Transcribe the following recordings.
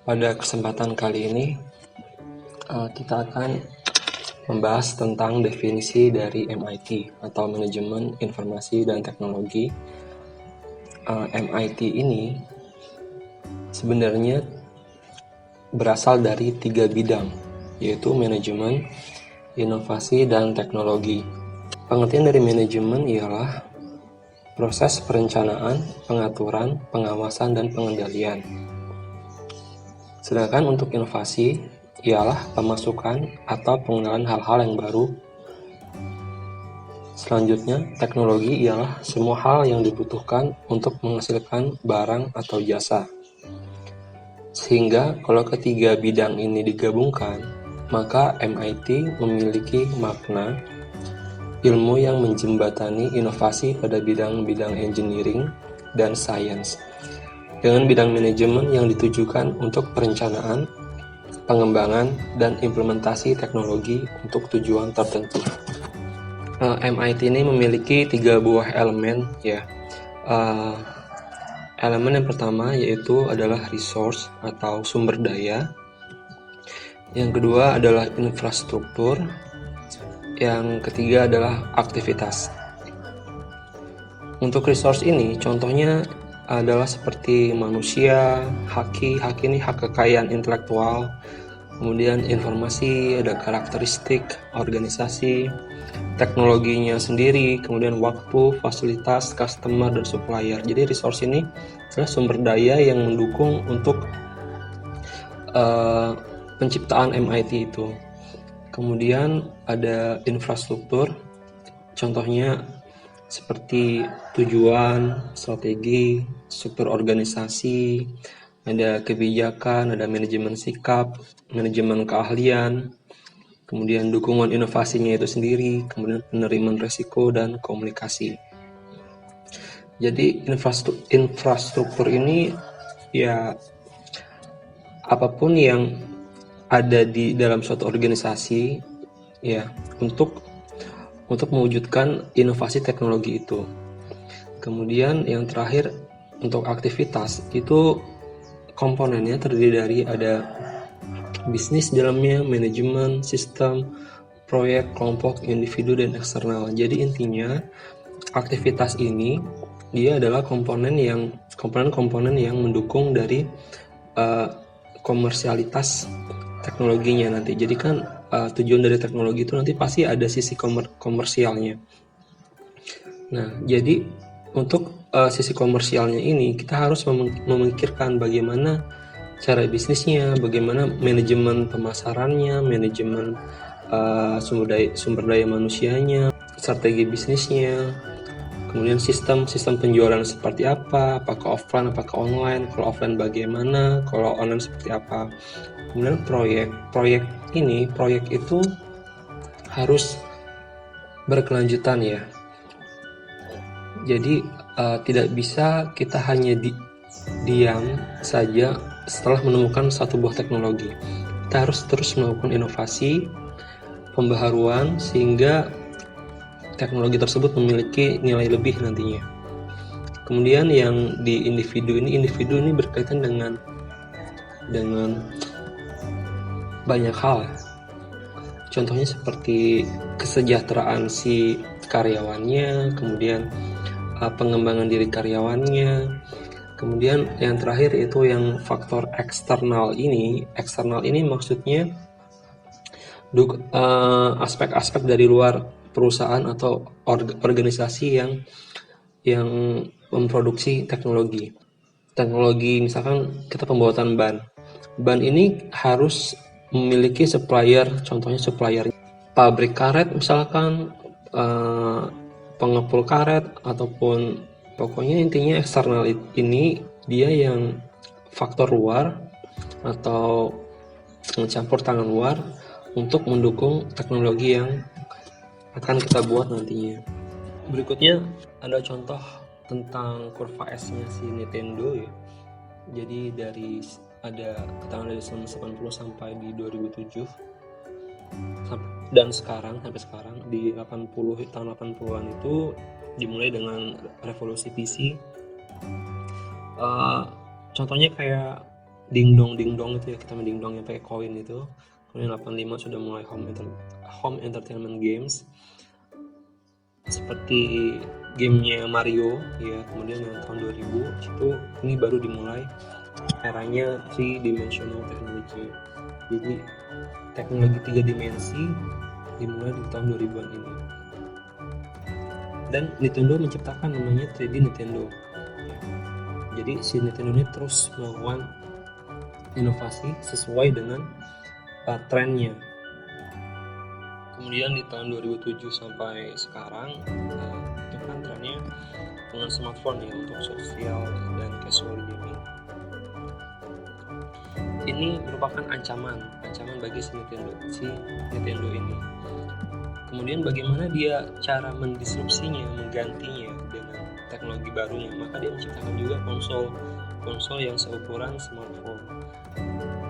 Pada kesempatan kali ini, kita akan membahas tentang definisi dari MIT atau Manajemen Informasi dan Teknologi. MIT ini sebenarnya berasal dari 3 bidang, yaitu manajemen, inovasi, dan teknologi. Pengertian dari manajemen ialah proses perencanaan, pengaturan, pengawasan, dan pengendalian. Sedangkan untuk inovasi ialah pemasukan atau pengenalan hal-hal yang baru. Selanjutnya, teknologi ialah semua hal yang dibutuhkan untuk menghasilkan barang atau jasa. Sehingga kalau ketiga bidang ini digabungkan, maka MIT memiliki makna ilmu yang menjembatani inovasi pada bidang-bidang engineering dan sains, dengan bidang manajemen yang ditujukan untuk perencanaan, pengembangan, dan implementasi teknologi untuk tujuan tertentu. MIT ini memiliki 3 buah elemen ya. Elemen yang pertama yaitu adalah resource atau sumber daya. Yang kedua adalah infrastruktur. Yang ketiga adalah aktivitas. Untuk resource ini contohnya adalah seperti manusia, hak ini hak kekayaan intelektual, kemudian informasi, ada karakteristik organisasi, teknologinya sendiri, kemudian waktu, fasilitas, customer, dan supplier. Jadi resource ini adalah sumber daya yang mendukung untuk penciptaan MIT itu. Kemudian ada infrastruktur, contohnya seperti tujuan, strategi, struktur organisasi, ada kebijakan, ada manajemen sikap, manajemen keahlian, kemudian dukungan inovasinya itu sendiri, kemudian penerimaan resiko dan komunikasi. Jadi infrastruktur ini ya apapun yang ada di dalam suatu organisasi ya untuk mewujudkan inovasi teknologi itu. Kemudian yang terakhir untuk aktivitas itu komponennya terdiri dari ada bisnis dalamnya, manajemen, sistem, proyek, kelompok, individu, dan eksternal. Jadi intinya aktivitas ini dia adalah komponen yang mendukung dari komersialitas teknologinya nanti. Jadi kan tujuan dari teknologi itu nanti pasti ada sisi komersialnya. Nah, jadi untuk sisi komersialnya ini kita harus memikirkan bagaimana cara bisnisnya, bagaimana manajemen pemasarannya, manajemen sumber daya manusianya, strategi bisnisnya, kemudian sistem penjualan seperti apa, apakah offline, apakah online, kalau offline bagaimana, kalau online seperti apa. Kemudian proyek itu harus berkelanjutan ya. Jadi tidak bisa kita hanya diam saja setelah menemukan satu buah teknologi. Kita harus terus melakukan inovasi, pembaharuan sehingga teknologi tersebut memiliki nilai lebih nantinya. Kemudian yang di individu ini berkaitan dengan banyak hal. Contohnya seperti kesejahteraan si karyawannya, kemudian pengembangan diri karyawannya. Kemudian yang terakhir itu yang faktor eksternal ini. Eksternal ini maksudnya aspek-aspek dari luar perusahaan atau organisasi yang memproduksi teknologi. Misalkan kita pembuatan ban ini harus memiliki supplier, contohnya supplier pabrik karet misalkan, pengepul karet, ataupun pokoknya intinya eksternal ini dia yang faktor luar atau mencampur tangan luar untuk mendukung teknologi yang akan kita buat nantinya. Berikutnya ada contoh tentang kurva S-nya si Nintendo ya. Jadi ada ketangan dari 1980 sampai di 2007 dan sampai sekarang di tahun 80-an itu dimulai dengan revolusi PC. Contohnya kayak dingdong itu ya, kita main dingdong yang pakai koin itu. Kemudian 85 sudah mulai home entertainment games seperti gamenya Mario ya. Kemudian yang tahun 2000 itu ini baru dimulai eranya 3-dimensional technology. Jadi teknologi 3 dimensi dimulai di tahun 2000-an ini. Dan Nintendo menciptakan namanya 3D Nintendo. Jadi si Nintendo ini terus melakukan inovasi sesuai dengan trennya. Kemudian di tahun 2007 sampai sekarang itu kan trennya dengan smartphone ya untuk sosial dan casual gaming. Ini merupakan ancaman bagi si Nintendo ini. Kemudian bagaimana dia cara mendisrupsinya, menggantinya dengan teknologi barunya? Maka dia menciptakan juga konsol yang seukuran smartphone,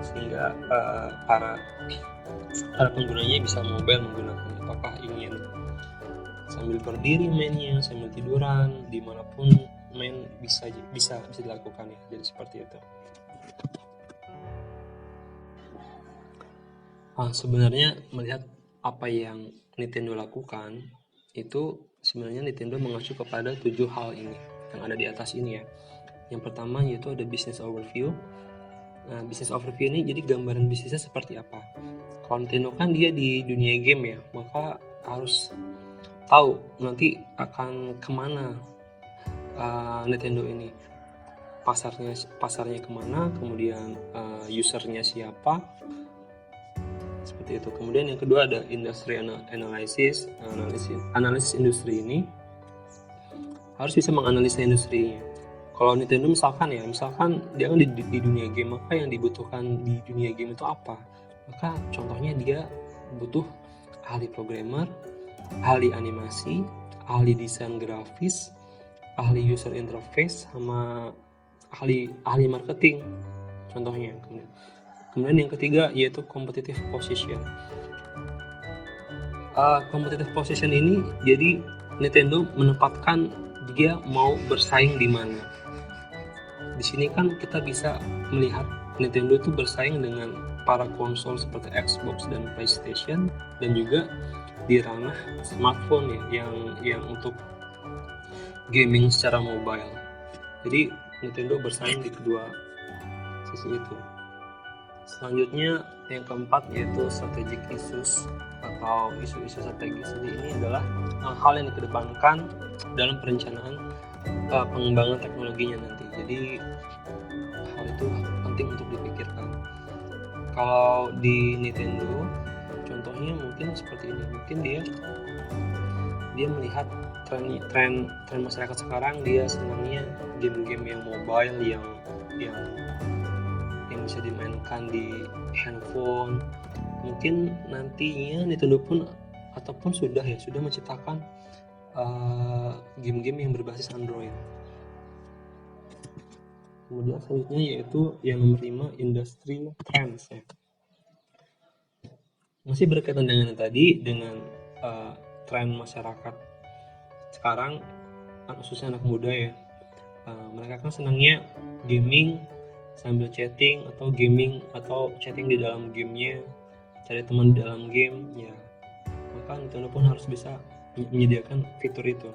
sehingga para penggunanya bisa mobile menggunakannya. Apakah ingin sambil berdiri mainnya, sambil tiduran, dimanapun main bisa dilakukan ya. Jadi seperti itu. Sebenarnya melihat apa yang Nintendo lakukan, itu sebenarnya Nintendo mengacu kepada 7 hal ini yang ada di atas ini ya. Yang pertama yaitu ada business overview. Nah, business overview ini jadi gambaran bisnisnya seperti apa. Kalau Nintendo kan dia di dunia game ya, maka harus tahu nanti akan kemana Nintendo ini, pasarnya kemana, kemudian usernya siapa, seperti itu. Kemudian yang kedua ada industry analysis industri ini harus bisa menganalisa industrinya. Kalau Nintendo misalkan dia kan di dunia game, maka yang dibutuhkan di dunia game itu apa? Maka contohnya dia butuh ahli programmer, ahli animasi, ahli desain grafis, ahli user interface, sama ahli marketing contohnya. Kemudian yang ketiga yaitu competitive position. Competitive position ini jadi Nintendo menempatkan dia mau bersaing di mana. Di sini kan kita bisa melihat Nintendo itu bersaing dengan para konsol seperti Xbox dan PlayStation, dan juga di ranah smartphone ya, yang untuk gaming secara mobile. Jadi Nintendo bersaing di kedua sisi itu. Selanjutnya yang keempat yaitu strategic issues atau isu-isu strategis. Jadi ini adalah hal yang dikedepankan dalam perencanaan pengembangan teknologinya nanti. Jadi hal itu penting untuk dipikirkan. Kalau di Nintendo contohnya mungkin seperti ini. Mungkin dia melihat tren masyarakat sekarang, dia senangnya game-game yang mobile yang bisa dimainkan di handphone. Mungkin nantinya Nintendo pun ataupun sudah menciptakan game-game yang berbasis Android. Kemudian selanjutnya yaitu yang nomor 5, industry trends ya. Masih berkaitan dengan yang tadi, dengan tren masyarakat sekarang, khususnya anak muda ya. Mereka kan senangnya gaming sambil chatting, atau gaming atau chatting di dalam gamenya, cari teman di dalam game ya. Maka Nintendo pun harus bisa menyediakan fitur itu.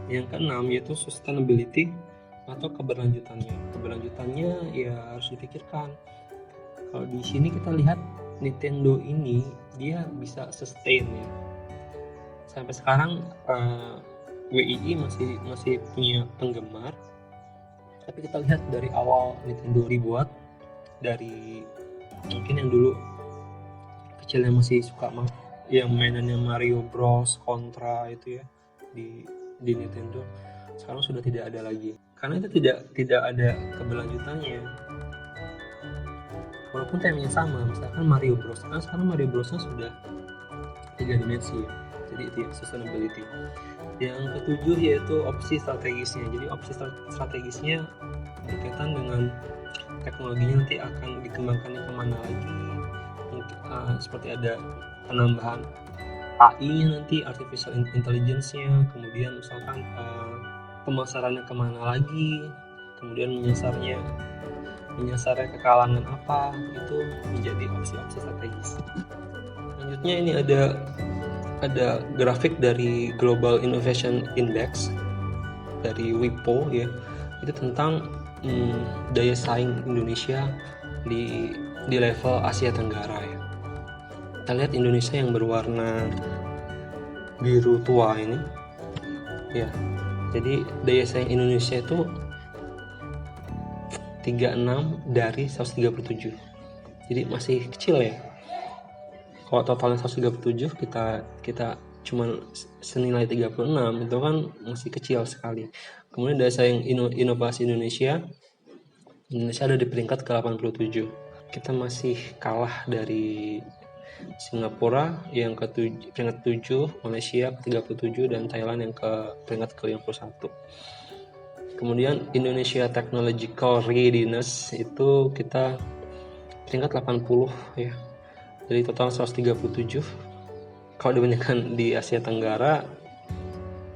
Yang keenam yaitu sustainability atau keberlanjutannya ya harus dipikirkan. Kalau di sini kita lihat Nintendo ini dia bisa sustain ya. Sampai sekarang WII masih punya penggemar. Tapi kita lihat dari awal Nintendo dibuat, dari mungkin yang dulu kecilnya masih suka yang mainannya Mario Bros, Contra itu ya di Nintendo, sekarang sudah tidak ada lagi karena itu tidak ada keberlanjutannya. Walaupun temanya sama, misalkan Mario Bros, kan sekarang Mario Brosnya sudah 3 dimensi ya. Jadi itu ya, sustainability. Yang ketujuh yaitu opsi strategisnya. Jadi opsi strategisnya berkaitan dengan teknologinya nanti akan dikembangkannya kemana lagi. Seperti ada penambahan AI-nya nanti, artificial intelligence-nya, kemudian misalkan pemasarannya kemana lagi, kemudian menyasarnya menyasarnya ke kalangan apa, itu menjadi opsi-opsi strategis. Selanjutnya ini ada grafik dari Global Innovation Index dari WIPO ya, itu tentang daya saing Indonesia di level Asia Tenggara ya. Kita lihat Indonesia yang berwarna biru tua ini ya, jadi daya saing Indonesia itu 36 dari 137, jadi masih kecil ya. Kalau totalnya 137, kita cuma senilai 36, itu kan masih kecil sekali. Kemudian daya saing inovasi Indonesia ada di peringkat ke-87. Kita masih kalah dari Singapura yang peringkat 7, Malaysia ke-37, dan Thailand yang ke peringkat ke-51. Kemudian Indonesia Technological Readiness itu kita peringkat 80 ya. Dari total 137. Kalau dibandingkan di Asia Tenggara,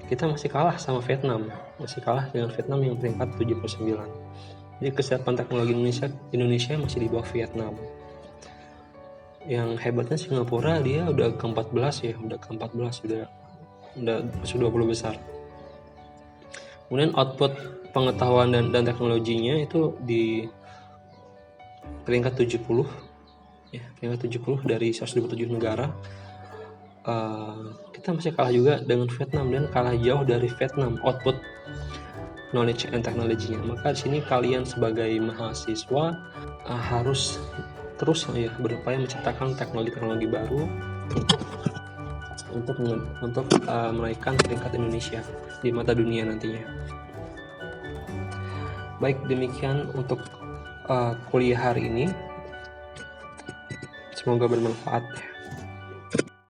kita masih kalah sama Vietnam. Masih kalah dengan Vietnam yang peringkat 79. Jadi kesiapan teknologi Indonesia masih di bawah Vietnam. Yang hebatnya Singapura, dia udah ke-14 ya, udah 20 besar. Kemudian output pengetahuan dan teknologinya itu di peringkat 70 ya, peringkat 70 dari 127 negara. Kita masih kalah juga dengan Vietnam, dan kalah jauh dari Vietnam output knowledge and technology-nya. Maka di sini kalian sebagai mahasiswa harus terus ya berupaya menciptakan teknologi-teknologi baru untuk menaikkan peringkat Indonesia di mata dunia nantinya. Baik, demikian untuk kuliah hari ini. Semoga bermanfaat.